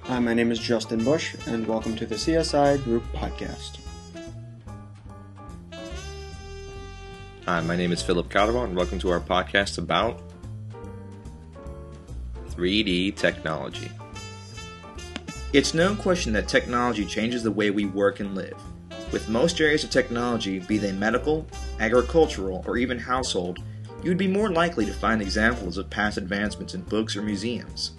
Hi, my name is Justin Bush, and welcome to the CSI Group Podcast. Hi, my name is Philip Calderon, and welcome to our podcast about 3D technology. It's no question that technology changes the way we work and live. With most areas of technology, be they medical, agricultural, or even household, you would be more likely to find examples of past advancements in books or museums.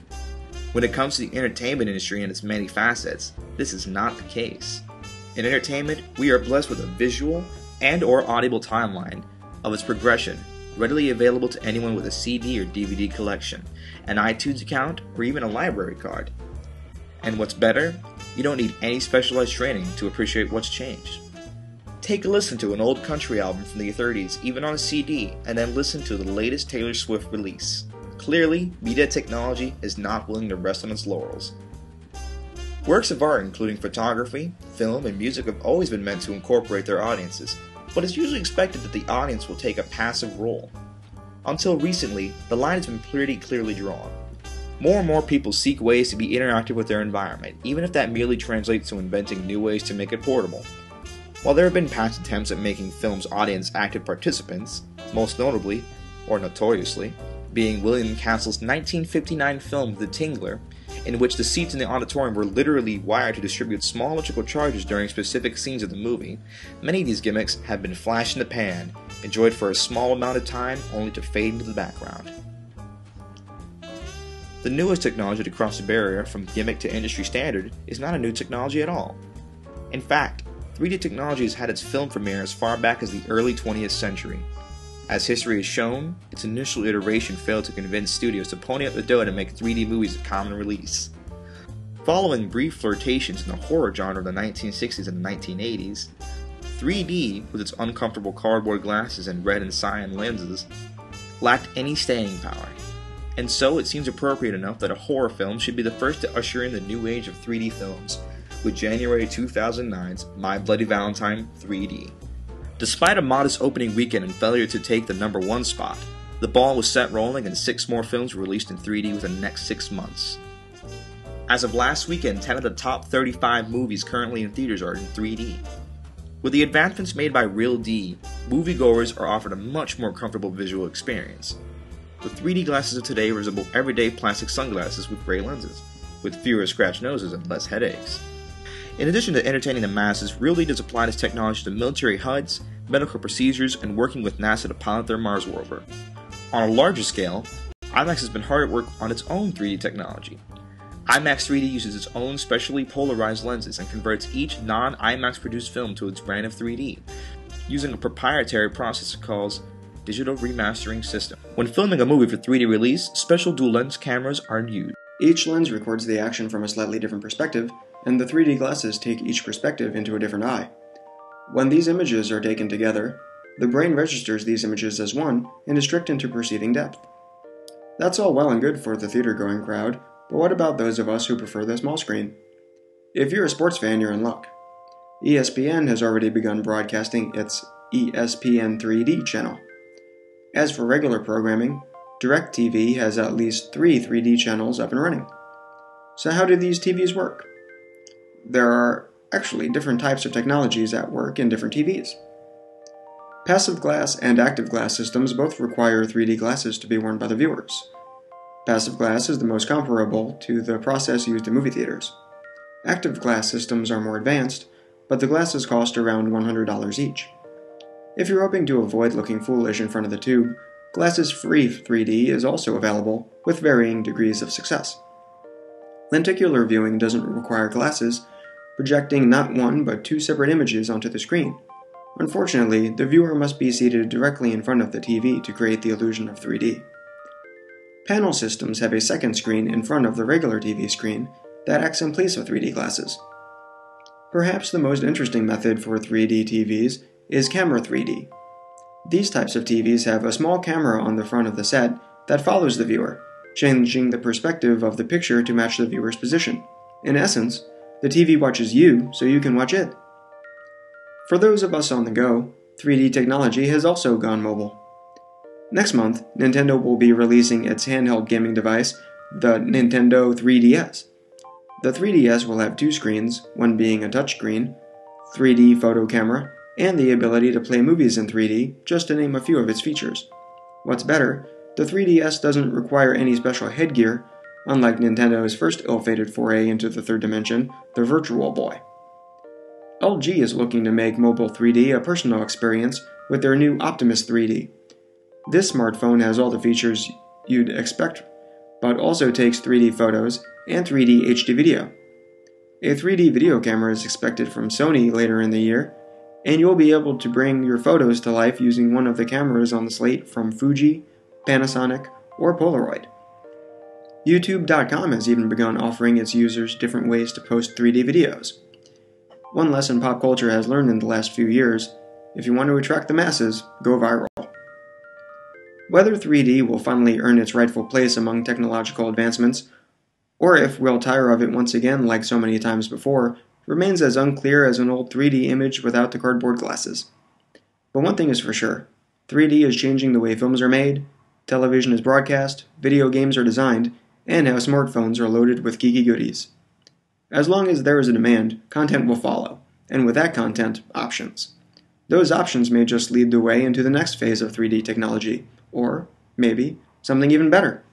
When it comes to the entertainment industry and its many facets, this is not the case. In entertainment, we are blessed with a visual and or audible timeline of its progression, readily available to anyone with a CD or DVD collection, an iTunes account, or even a library card. And what's better, you don't need any specialized training to appreciate what's changed. Take a listen to an old country album from the 30s, even on a CD, and then listen to the latest Taylor Swift release. Clearly, media technology is not willing to rest on its laurels. Works of art including photography, film, and music have always been meant to incorporate their audiences, but it's usually expected that the audience will take a passive role. Until recently, the line has been pretty clearly drawn. More and more people seek ways to be interactive with their environment, even if that merely translates to inventing new ways to make it portable. While there have been past attempts at making films audience active participants, most notably, or notoriously, being William Castle's 1959 film The Tingler, in which the seats in the auditorium were literally wired to distribute small electrical charges during specific scenes of the movie, many of these gimmicks have been flash in the pan, enjoyed for a small amount of time only to fade into the background. The newest technology to cross the barrier from gimmick to industry standard is not a new technology at all. In fact, 3D technology has had its film premiere as far back as the early 20th century. As history has shown, its initial iteration failed to convince studios to pony up the dough to make 3D movies a common release. Following brief flirtations in the horror genre of the 1960s and 1980s, 3D, with its uncomfortable cardboard glasses and red and cyan lenses, lacked any staying power. And so it seems appropriate enough that a horror film should be the first to usher in the new age of 3D films, with January 2009's My Bloody Valentine 3D. Despite a modest opening weekend and failure to take the #1 spot, the ball was set rolling and 6 more films were released in 3D within the next 6 months. As of last weekend, 10 of the top 35 movies currently in theaters are in 3D. With the advancements made by Real D, moviegoers are offered a much more comfortable visual experience. The 3D glasses of today resemble everyday plastic sunglasses with gray lenses, with fewer scratched noses and less headaches. In addition to entertaining the masses, Real D does apply this technology to military HUDs, medical procedures, and working with NASA to pilot their Mars rover. On a larger scale, IMAX has been hard at work on its own 3D technology. IMAX 3D uses its own specially polarized lenses and converts each non-IMAX produced film to its brand of 3D, using a proprietary process it calls digital remastering system. When filming a movie for 3D release, special dual lens cameras are used. Each lens records the action from a slightly different perspective, and the 3D glasses take each perspective into a different eye. When these images are taken together, the brain registers these images as one and is tricked into perceiving depth. That's all well and good for the theater-going crowd, but what about those of us who prefer the small screen? If you're a sports fan, you're in luck. ESPN has already begun broadcasting its ESPN 3D channel. As for regular programming, DirecTV has at least 3 3D channels up and running. So how do these TVs work? There are actually different types of technologies at work in different TVs. Passive glass and active glass systems both require 3D glasses to be worn by the viewers. Passive glass is the most comparable to the process used in movie theaters. Active glass systems are more advanced, but the glasses cost around $100 each. If you're hoping to avoid looking foolish in front of the tube, glasses-free 3D is also available, with varying degrees of success. Lenticular viewing doesn't require glasses, projecting not one but 2 separate images onto the screen. Unfortunately, the viewer must be seated directly in front of the TV to create the illusion of 3D. Panel systems have a second screen in front of the regular TV screen that acts in place of 3D glasses. Perhaps the most interesting method for 3D TVs is camera 3D. These types of TVs have a small camera on the front of the set that follows the viewer, changing the perspective of the picture to match the viewer's position. In essence, the TV watches you so you can watch it. For those of us on the go, 3D technology has also gone mobile. Next month, Nintendo will be releasing its handheld gaming device, the Nintendo 3DS. The 3DS will have two screens, one being a touchscreen, 3D photo camera, and the ability to play movies in 3D, just to name a few of its features. What's better, the 3DS doesn't require any special headgear, unlike Nintendo's first ill-fated foray into the third dimension, the Virtual Boy. LG is looking to make mobile 3D a personal experience with their new Optimus 3D. This smartphone has all the features you'd expect, but also takes 3D photos and 3D HD video. A 3D video camera is expected from Sony later in the year, and you'll be able to bring your photos to life using one of the cameras on the slate from Fuji, Panasonic, or Polaroid. YouTube.com has even begun offering its users different ways to post 3D videos. One lesson pop culture has learned in the last few years: if you want to attract the masses, go viral. Whether 3D will finally earn its rightful place among technological advancements, or if we'll tire of it once again like so many times before, remains as unclear as an old 3D image without the cardboard glasses. But one thing is for sure: 3D is changing the way films are made, television is broadcast, video games are designed, and how smartphones are loaded with geeky goodies. As long as there is a demand, content will follow, and with that content, options. Those options may just lead the way into the next phase of 3D technology, or, maybe, something even better.